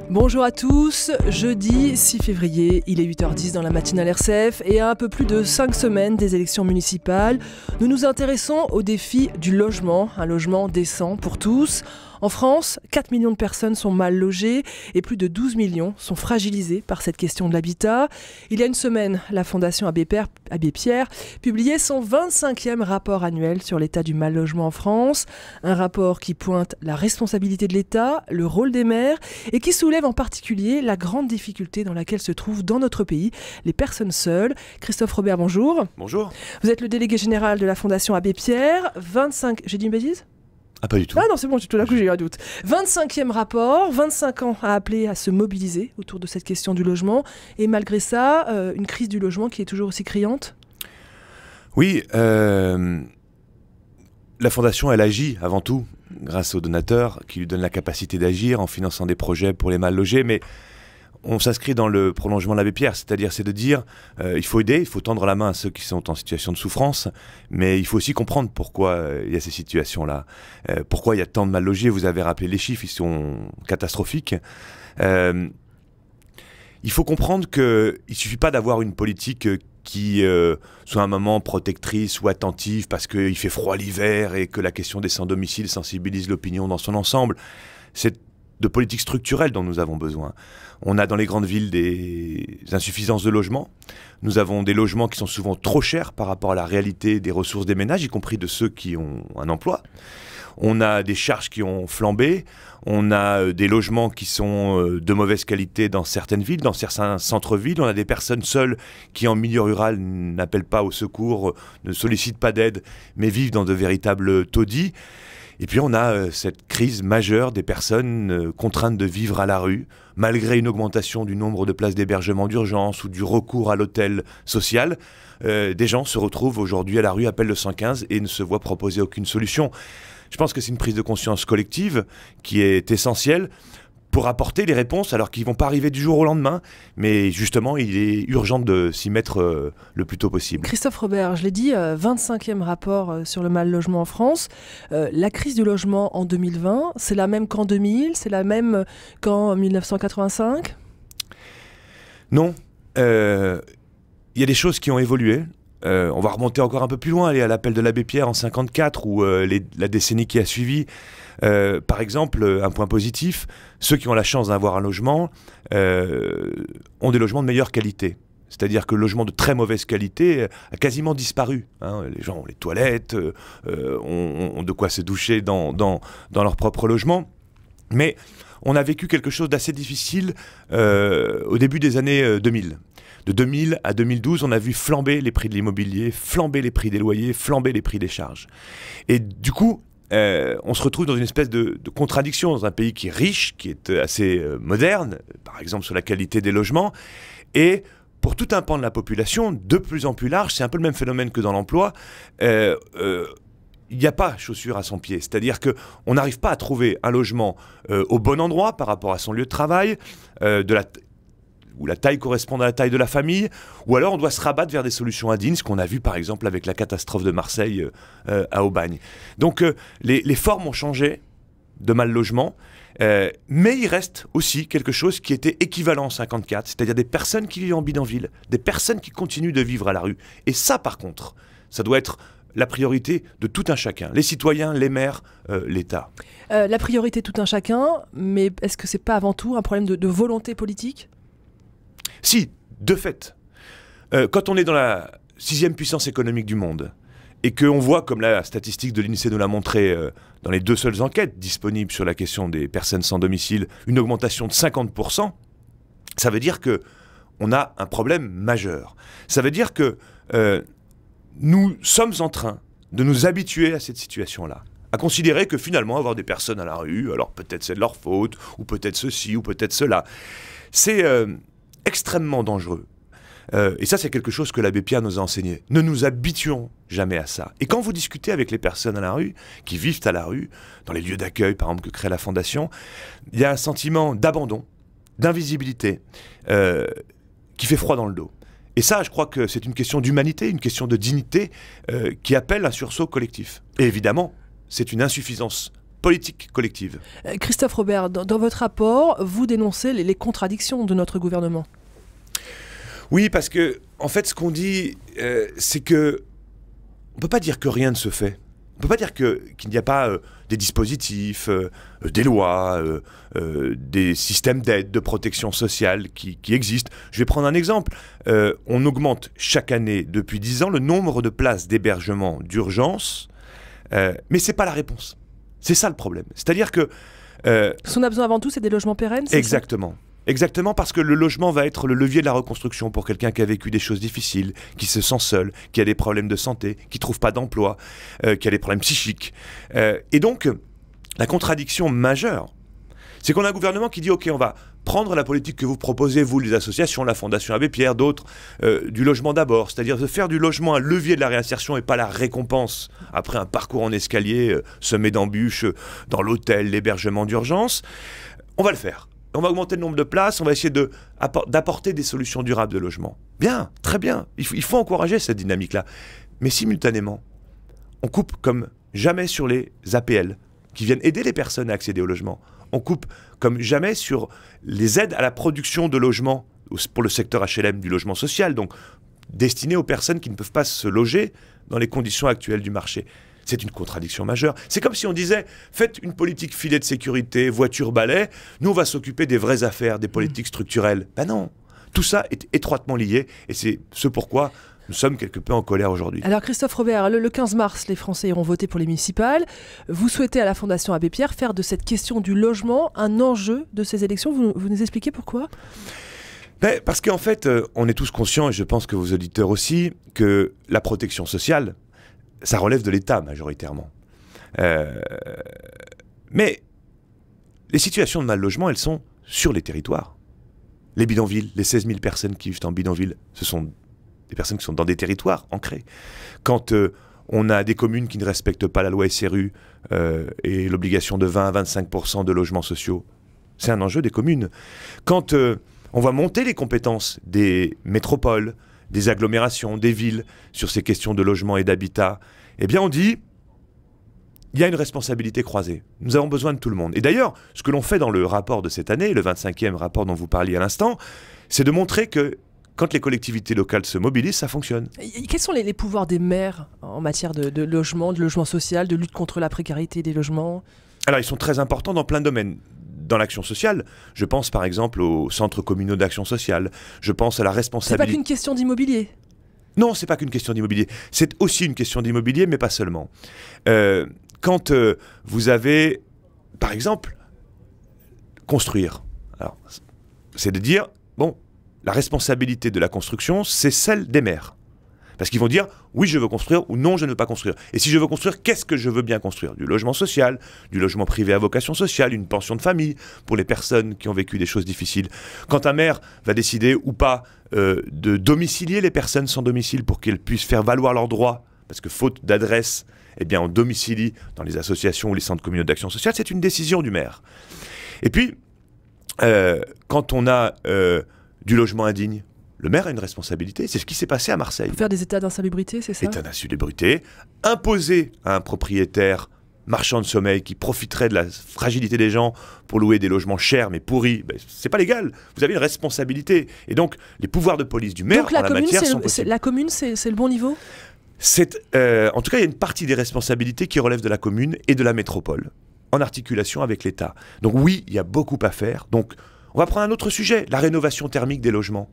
Bonjour à tous, jeudi 6 février, il est 8h10 dans la matinale RCF et à un peu plus de 5 semaines des élections municipales, nous nous intéressons au défi du logement, un logement décent pour tous. En France, 4 millions de personnes sont mal logées et plus de 12 millions sont fragilisés par cette question de l'habitat. Il y a une semaine, la Fondation Abbé Pierre publiait son 25e rapport annuel sur l'état du mal logement en France. Un rapport qui pointe la responsabilité de l'État, le rôle des maires et qui soulève en particulier la grande difficulté dans laquelle se trouvent dans notre pays les personnes seules. Christophe Robert, bonjour. Bonjour. Vous êtes le délégué général de la Fondation Abbé Pierre. 25... J'ai dit une bêtise ? Ah, pas du tout. Ah non, c'est bon, tout d'un coup j'ai eu un doute. 25e rapport, 25 ans à appeler à se mobiliser autour de cette question du logement. Et malgré ça, une crise du logement qui est toujours aussi criante ? Oui, la Fondation, elle agit avant tout grâce aux donateurs qui lui donnent la capacité d'agir en finançant des projets pour les mal logés. Mais on s'inscrit dans le prolongement de l'Abbé Pierre, c'est-à-dire c'est de dire il faut aider, il faut tendre la main à ceux qui sont en situation de souffrance, mais il faut aussi comprendre pourquoi il y a ces situations-là, pourquoi il y a tant de mal logés. Vous avez rappelé les chiffres, ils sont catastrophiques. Il faut comprendre qu'il ne suffit pas d'avoir une politique qui soit un moment protectrice ou attentive parce qu'il fait froid l'hiver et que la question des sans-domicile sensibilise l'opinion dans son ensemble. C'est de politique structurelle dont nous avons besoin. On a dans les grandes villes des insuffisances de logements. Nous avons des logements qui sont souvent trop chers par rapport à la réalité des ressources des ménages, y compris de ceux qui ont un emploi. On a des charges qui ont flambé. On a des logements qui sont de mauvaise qualité dans certaines villes, dans certains centres-villes. On a des personnes seules qui, en milieu rural, n'appellent pas au secours, ne sollicitent pas d'aide, mais vivent dans de véritables taudis. Et puis on a cette crise majeure des personnes contraintes de vivre à la rue, malgré une augmentation du nombre de places d'hébergement d'urgence ou du recours à l'hôtel social. Des gens se retrouvent aujourd'hui à la rue, appellent le 115 et ne se voient proposer aucune solution. Je pense que c'est une prise de conscience collective qui est essentielle pour apporter les réponses, alors qu'ils ne vont pas arriver du jour au lendemain, mais justement, il est urgent de s'y mettre le plus tôt possible. Christophe Robert, je l'ai dit, 25e rapport sur le mal logement en France. La crise du logement en 2020, c'est la même qu'en 2000, c'est la même qu'en 1985 ? Non. Il y a des choses qui ont évolué. On va remonter encore un peu plus loin, aller à l'appel de l'Abbé Pierre en 54 ou la décennie qui a suivi. Par exemple, un point positif, ceux qui ont la chance d'avoir un logement ont des logements de meilleure qualité. C'est-à-dire que le logement de très mauvaise qualité a quasiment disparu. Les gens ont les toilettes, ont de quoi se doucher dans leur propre logement. Mais on a vécu quelque chose d'assez difficile au début des années 2000. De 2000 à 2012, on a vu flamber les prix de l'immobilier, flamber les prix des loyers, flamber les prix des charges. Et du coup, on se retrouve dans une espèce de contradiction dans un pays qui est riche, qui est assez moderne, par exemple sur la qualité des logements, et pour tout un pan de la population, de plus en plus large, c'est un peu le même phénomène que dans l'emploi, il n'y a pas chaussure à son pied. C'est-à-dire qu'on n'arrive pas à trouver un logement au bon endroit par rapport à son lieu de travail, où la taille correspond à la taille de la famille, ou alors on doit se rabattre vers des solutions indignes, ce qu'on a vu par exemple avec la catastrophe de Marseille à Aubagne. Donc les formes ont changé de mal logement, mais il reste aussi quelque chose qui était équivalent en 54, c'est-à-dire des personnes qui vivent en bidonville, des personnes qui continuent de vivre à la rue. Et ça par contre, ça doit être la priorité de tout un chacun, les citoyens, les maires, l'État. La priorité de tout un chacun, mais est-ce que c'est pas avant tout un problème de volonté politique ? Si, de fait, quand on est dans la 6e puissance économique du monde et qu'on voit, comme la statistique de l'INSEE nous l'a montré dans les 2 seules enquêtes disponibles sur la question des personnes sans domicile, une augmentation de 50%, ça veut dire qu'on a un problème majeur. Ça veut dire que nous sommes en train de nous habituer à cette situation-là, à considérer que finalement avoir des personnes à la rue, alors peut-être c'est de leur faute, ou peut-être ceci, ou peut-être cela, c'est extrêmement dangereux. Et ça, c'est quelque chose que l'Abbé Pierre nous a enseigné. Ne nous habituons jamais à ça. Et quand vous discutez avec les personnes à la rue, qui vivent à la rue, dans les lieux d'accueil, par exemple, que crée la Fondation, il y a un sentiment d'abandon, d'invisibilité, qui fait froid dans le dos. Et ça, je crois que c'est une question d'humanité, une question de dignité, qui appelle un sursaut collectif. Et évidemment, c'est une insuffisance politique collective. Christophe Robert, dans votre rapport, vous dénoncez les contradictions de notre gouvernement. Oui, parce que, en fait, ce qu'on dit, c'est que on ne peut pas dire que rien ne se fait. On ne peut pas dire qu'il n'y a pas des dispositifs, des lois, des systèmes d'aide, de protection sociale qui existent. Je vais prendre un exemple. On augmente chaque année, depuis 10 ans, le nombre de places d'hébergement d'urgence, mais ce n'est pas la réponse. C'est ça le problème. C'est-à-dire que... Ce qu'on a besoin avant tout, c'est des logements pérennes, c'est exactement. Ça ? Exactement, parce que le logement va être le levier de la reconstruction pour quelqu'un qui a vécu des choses difficiles, qui se sent seul, qui a des problèmes de santé, qui ne trouve pas d'emploi, qui a des problèmes psychiques. Et donc, la contradiction majeure, c'est qu'on a un gouvernement qui dit « Ok, on va prendre la politique que vous proposez, vous, les associations, la Fondation Abbé Pierre, d'autres, du logement d'abord, c'est-à-dire de faire du logement un levier de la réinsertion et pas la récompense après un parcours en escalier semé d'embûches dans l'hôtel, l'hébergement d'urgence. On va le faire. On va augmenter le nombre de places, on va essayer d'apporter des solutions durables de logement. Bien, très bien, il faut encourager cette dynamique-là. Mais simultanément, on coupe comme jamais sur les APL, qui viennent aider les personnes à accéder au logement. On coupe comme jamais sur les aides à la production de logements pour le secteur HLM du logement social, donc destiné aux personnes qui ne peuvent pas se loger dans les conditions actuelles du marché. C'est une contradiction majeure. C'est comme si on disait, faites une politique filet de sécurité, voiture balai, nous on va s'occuper des vraies affaires, des politiques structurelles. Ben non, tout ça est étroitement lié et c'est ce pourquoi nous sommes quelque peu en colère aujourd'hui. Alors Christophe Robert, le 15 mars, les Français iront voter pour les municipales. Vous souhaitez à la Fondation Abbé Pierre faire de cette question du logement un enjeu de ces élections. Vous nous expliquez pourquoi ? Ben, parce qu'en fait, on est tous conscients, et je pense que vos auditeurs aussi, que la protection sociale, ça relève de l'État majoritairement. Mais les situations de mal-logement, elles sont sur les territoires. Les bidonvilles, les 16 000 personnes qui vivent en bidonville, ce sont des personnes qui sont dans des territoires ancrés. Quand on a des communes qui ne respectent pas la loi SRU et l'obligation de 20 à 25% de logements sociaux, c'est un enjeu des communes. Quand on va monter les compétences des métropoles, des agglomérations, des villes, sur ces questions de logement et d'habitat, eh bien on dit, il y a une responsabilité croisée. Nous avons besoin de tout le monde. Et d'ailleurs, ce que l'on fait dans le rapport de cette année, le 25e rapport dont vous parliez à l'instant, c'est de montrer que quand les collectivités locales se mobilisent, ça fonctionne. Quels sont les pouvoirs des maires en matière de logement social, de lutte contre la précarité des logements ? Alors, ils sont très importants dans plein de domaines. Dans l'action sociale, je pense par exemple aux centres communaux d'action sociale, je pense à la responsabilité... C'est pas qu'une question d'immobilier ? Non, c'est pas qu'une question d'immobilier. C'est aussi une question d'immobilier, mais pas seulement. Quand vous avez, par exemple, construire, alors, c'est de dire, bon, la responsabilité de la construction, c'est celle des maires. Parce qu'ils vont dire, oui, je veux construire, ou non, je ne veux pas construire. Et si je veux construire, qu'est-ce que je veux bien construire ? Du logement social, du logement privé à vocation sociale, une pension de famille pour les personnes qui ont vécu des choses difficiles. Quand un maire va décider ou pas de domicilier les personnes sans domicile pour qu'elles puissent faire valoir leurs droits, parce que faute d'adresse, eh bien, on domicilie dans les associations ou les centres communaux d'action sociale, c'est une décision du maire. Et puis, quand on a du logement indigne, le maire a une responsabilité, c'est ce qui s'est passé à Marseille. Faire des états d'insalubrité, c'est ça ? État d'insalubrité, imposer à un propriétaire marchand de sommeil qui profiterait de la fragilité des gens pour louer des logements chers mais pourris, ben, c'est pas légal. Vous avez une responsabilité. Et donc, les pouvoirs de police du maire en la matière sont possibles. La commune, c'est le bon niveau ? En tout cas, il y a une partie des responsabilités qui relèvent de la commune et de la métropole, en articulation avec l'État. Donc oui, il y a beaucoup à faire. Donc, on va prendre un autre sujet, la rénovation thermique des logements.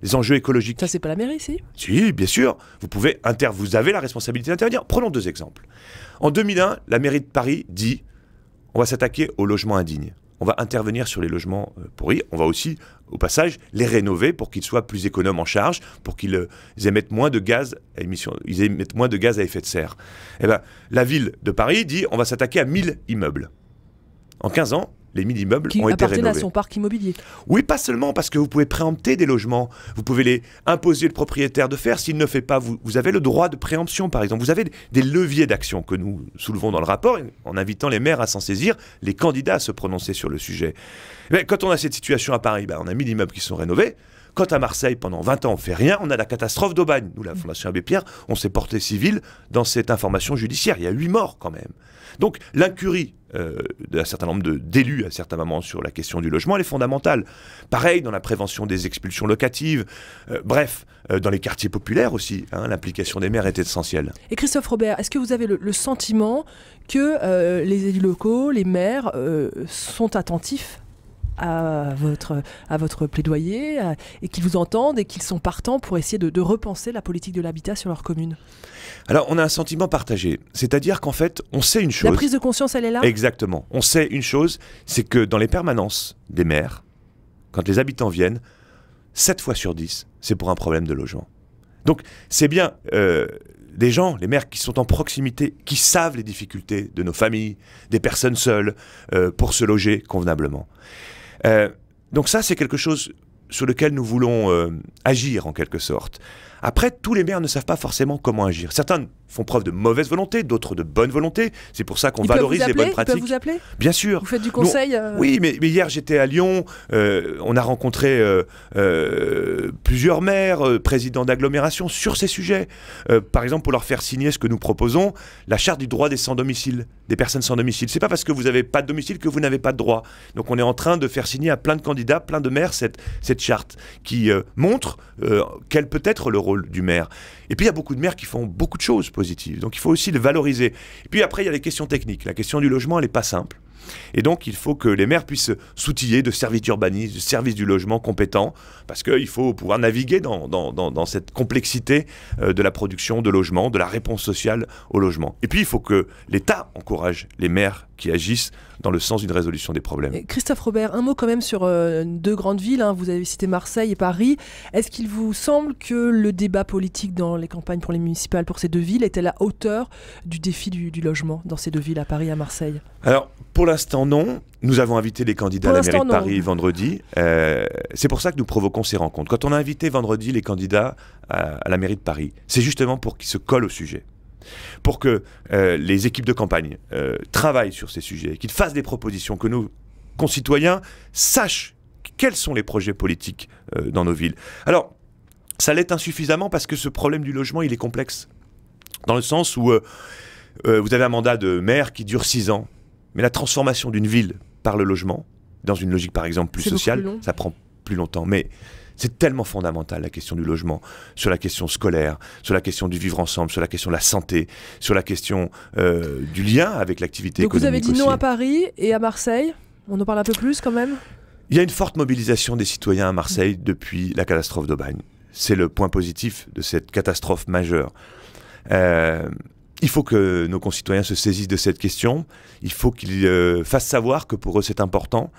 Les enjeux écologiques. Ça, c'est pas la mairie, si ? Si, bien sûr. Vous avez la responsabilité d'intervenir. Prenons deux exemples. En 2001, la mairie de Paris dit on va s'attaquer aux logements indignes. On va intervenir sur les logements pourris. On va aussi, au passage, les rénover pour qu'ils soient plus économes en charge, pour qu'ils émettent moins de gaz à effet de serre. Eh ben, la ville de Paris dit on va s'attaquer à 1000 immeubles. En 15 ans, les 1000 immeubles ont été rénovés. Qui appartiennent à son parc immobilier. Oui, pas seulement, parce que vous pouvez préempter des logements. Vous pouvez les imposer le propriétaire de faire. S'il ne fait pas, vous avez le droit de préemption, par exemple. Vous avez des leviers d'action que nous soulevons dans le rapport, en invitant les maires à s'en saisir, les candidats à se prononcer sur le sujet. Mais quand on a cette situation à Paris, on a 1000 immeubles qui sont rénovés. Quand à Marseille, pendant 20 ans, on ne fait rien, on a la catastrophe d'Aubagne. Nous, la Fondation Abbé Pierre, on s'est porté civil dans cette information judiciaire. Il y a 8 morts quand même. Donc l'incurie d'un certain nombre d'élus à certains moments sur la question du logement, elle est fondamentale. Pareil dans la prévention des expulsions locatives. Bref, dans les quartiers populaires aussi, hein, l'implication des maires est essentielle. Et Christophe Robert, est-ce que vous avez le sentiment que les élus locaux, les maires, sont attentifs à votre plaidoyer et qu'ils vous entendent et qu'ils sont partants pour essayer de repenser la politique de l'habitat sur leur commune? Alors, on a un sentiment partagé. C'est-à-dire qu'en fait, on sait une chose. La prise de conscience, elle est là? Exactement. On sait une chose, c'est que dans les permanences des maires, quand les habitants viennent, 7 fois sur 10, c'est pour un problème de logement. Donc, c'est bien des gens, les maires qui sont en proximité, qui savent les difficultés de nos familles, des personnes seules, pour se loger convenablement. Donc ça, c'est quelque chose sur lequel nous voulons agir en quelque sorte. Après, tous les maires ne savent pas forcément comment agir. Certains font preuve de mauvaise volonté, d'autres de bonne volonté. C'est pour ça qu'on valorise les bonnes pratiques. Ils peuvent vous appeler? Bien sûr. Vous faites du conseil? Oui, mais hier j'étais à Lyon, on a rencontré plusieurs maires, présidents d'agglomération sur ces sujets. Par exemple, pour leur faire signer ce que nous proposons, la charte du droit des sans-domicile, des personnes sans domicile. C'est pas parce que vous n'avez pas de domicile que vous n'avez pas de droit. Donc on est en train de faire signer à plein de candidats, plein de maires, cette charte qui montre quel peut être le rôle du maire. Et puis il y a beaucoup de maires qui font beaucoup de choses positives, donc il faut aussi le valoriser. Et puis après il y a les questions techniques, la question du logement elle n'est pas simple. Et donc il faut que les maires puissent s'outiller de services d'urbanisme, de services du logement compétents, parce qu'il faut pouvoir naviguer dans cette complexité de la production de logements, de la réponse sociale au logement. Et puis il faut que l'État encourage les maires qui agissent dans le sens d'une résolution des problèmes. Et Christophe Robert, un mot quand même sur 2 grandes villes, hein. Vous avez cité Marseille et Paris. Est-ce qu'il vous semble que le débat politique dans les campagnes pour les municipales pour ces 2 villes est à la hauteur du défi du logement dans ces 2 villes, à Paris et à Marseille? Alors, pour l'instant, non. Nous avons invité les candidats à la mairie de Paris vendredi. C'est pour ça que nous provoquons ces rencontres. Quand on a invité vendredi les candidats à la mairie de Paris, c'est justement pour qu'ils se collent au sujet. Pour que les équipes de campagne travaillent sur ces sujets, qu'ils fassent des propositions, que nos concitoyens sachent quels sont les projets politiques dans nos villes. Alors, ça l'est insuffisamment parce que ce problème du logement, il est complexe. Dans le sens où vous avez un mandat de maire qui dure 6 ans, mais la transformation d'une ville par le logement, dans une logique par exemple plus sociale, ça prend plus longtemps. Mais c'est tellement fondamental, la question du logement, sur la question scolaire, sur la question du vivre ensemble, sur la question de la santé, sur la question du lien avec l'activité économique. Donc vous avez dit non aussi. à Paris et à Marseille. On en parle un peu plus quand même? Il y a une forte mobilisation des citoyens à Marseille depuis la catastrophe d'Aubagne. C'est le point positif de cette catastrophe majeure. Il faut que nos concitoyens se saisissent de cette question. Il faut qu'ils fassent savoir que pour eux c'est important.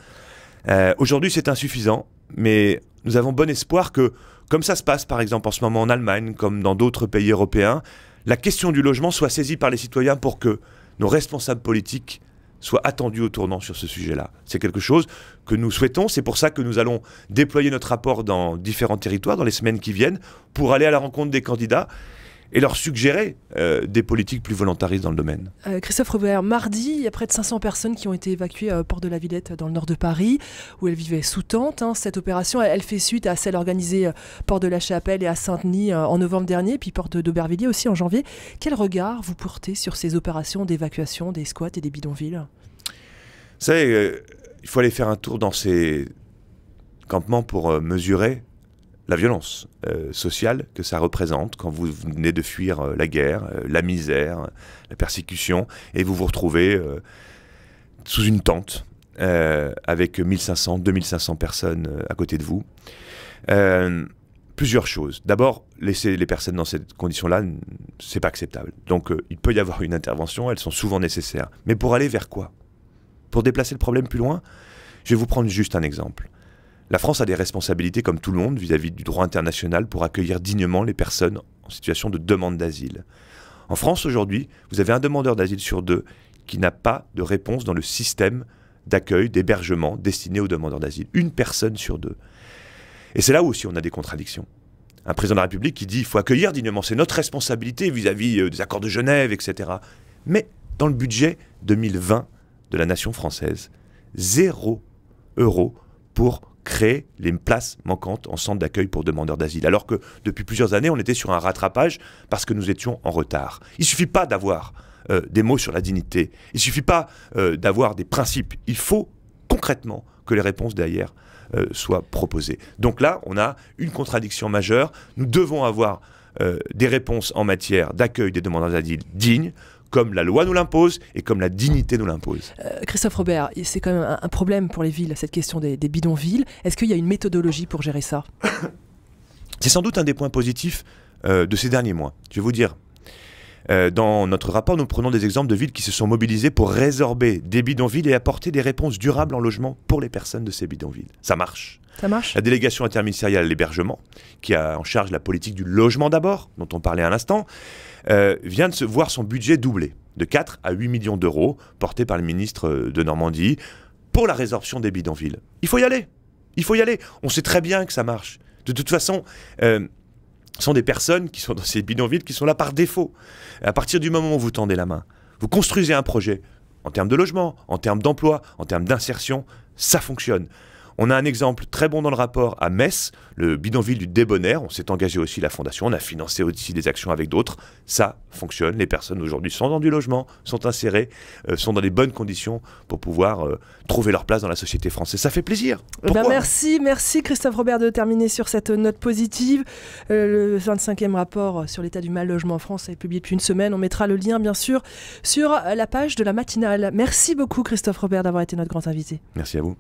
Aujourd'hui c'est insuffisant, mais nous avons bon espoir que, comme ça se passe par exemple en ce moment en Allemagne, comme dans d'autres pays européens, la question du logement soit saisie par les citoyens pour que nos responsables politiques soient attendus au tournant sur ce sujet-là. C'est quelque chose que nous souhaitons. C'est pour ça que nous allons déployer notre rapport dans différents territoires dans les semaines qui viennent pour aller à la rencontre des candidats et leur suggérer des politiques plus volontaristes dans le domaine. Christophe Robert, mardi, il y a près de 500 personnes qui ont été évacuées à Port de la Villette, dans le nord de Paris, où elles vivaient sous tente. Hein. Cette opération, elle fait suite à celle organisée Port de la Chapelle et à Saint-Denis en novembre dernier, puis Port d'Aubervilliers aussi en janvier. Quel regard vous portez sur ces opérations d'évacuation des squats et des bidonvilles? Vous savez, il faut aller faire un tour dans ces campements pour mesurer la violence sociale que ça représente quand vous venez de fuir la guerre, la misère, la persécution, et vous vous retrouvez sous une tente avec 1500, 2500 personnes à côté de vous. Plusieurs choses. D'abord, laisser les personnes dans cette condition-là, c'est pas acceptable. Donc il peut y avoir une intervention, elles sont souvent nécessaires. Mais pour aller vers quoi? Pour déplacer le problème plus loin, je vais vous prendre juste un exemple. La France a des responsabilités, comme tout le monde, vis-à-vis du droit international pour accueillir dignement les personnes en situation de demande d'asile. En France, aujourd'hui, vous avez un demandeur d'asile sur 2 qui n'a pas de réponse dans le système d'accueil, d'hébergement destiné aux demandeurs d'asile. Une personne sur 2. Et c'est là où aussi on a des contradictions. Un président de la République qui dit qu'il faut accueillir dignement, c'est notre responsabilité vis-à-vis des accords de Genève, etc. Mais dans le budget 2020 de la nation française, 0 € pour créer les places manquantes en centre d'accueil pour demandeurs d'asile. Alors que depuis plusieurs années, on était sur un rattrapage parce que nous étions en retard. Il ne suffit pas d'avoir des mots sur la dignité. Il ne suffit pas d'avoir des principes. Il faut concrètement que les réponses derrière soient proposées. Donc là, on a une contradiction majeure. Nous devons avoir des réponses en matière d'accueil des demandeurs d'asile dignes, comme la loi nous l'impose et comme la dignité nous l'impose. Christophe Robert, c'est quand même un problème pour les villes, cette question des bidonvilles. Est-ce qu'il y a une méthodologie pour gérer ça? C'est sans doute un des points positifs de ces derniers mois. Je vais vous dire, dans notre rapport, nous prenons des exemples de villes qui se sont mobilisées pour résorber des bidonvilles et apporter des réponses durables en logement pour les personnes de ces bidonvilles. Ça marche. Ça marche. La délégation interministérielle à l'hébergement, qui a en charge la politique du logement d'abord, dont on parlait à l'instant, vient de se voir son budget doublé, de 4 à 8 millions d'euros, porté par le ministre de Normandie, pour la résorption des bidonvilles. Il faut y aller. Il faut y aller. On sait très bien que ça marche. De toute façon, ce sont des personnes qui sont dans ces bidonvilles qui sont là par défaut. À partir du moment où vous tendez la main, vous construisez un projet, en termes de logement, en termes d'emploi, en termes d'insertion, ça fonctionne. On a un exemple très bon dans le rapport à Metz, le bidonville du Débonnaire. On s'est engagé aussi, la Fondation, on a financé aussi des actions avec d'autres. Ça fonctionne. Les personnes aujourd'hui sont dans du logement, sont insérées, sont dans les bonnes conditions pour pouvoir trouver leur place dans la société française. Ça fait plaisir. Merci Christophe Robert de terminer sur cette note positive. Le 25e rapport sur l'état du mal logement en France est publié depuis une semaine. On mettra le lien, bien sûr, sur la page de la matinale. Merci beaucoup Christophe Robert d'avoir été notre grand invité. Merci à vous.